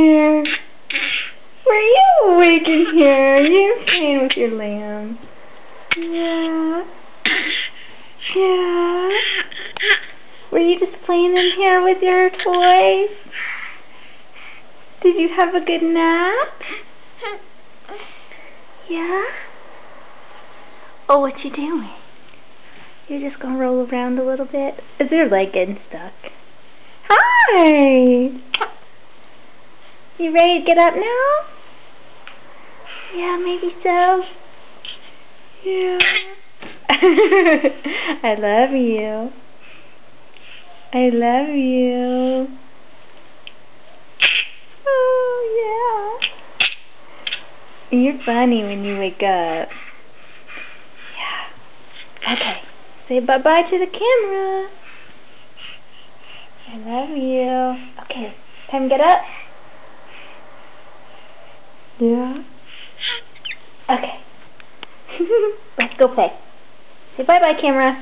here? Were you awake in here? You're playing with your lamb. Yeah. Yeah. Were you just playing in here with your toys? Did you have a good nap? Yeah? Oh, what you doing? You're just gonna roll around a little bit? Is your leg getting stuck? Hi! You ready to get up now? Yeah, maybe so. Yeah. I love you. I love you. Oh, yeah. You're funny when you wake up. Yeah. Okay. Say bye-bye to the camera. I love you. Okay. Time to get up? Yeah. Okay. Let's go play. Say bye-bye, camera.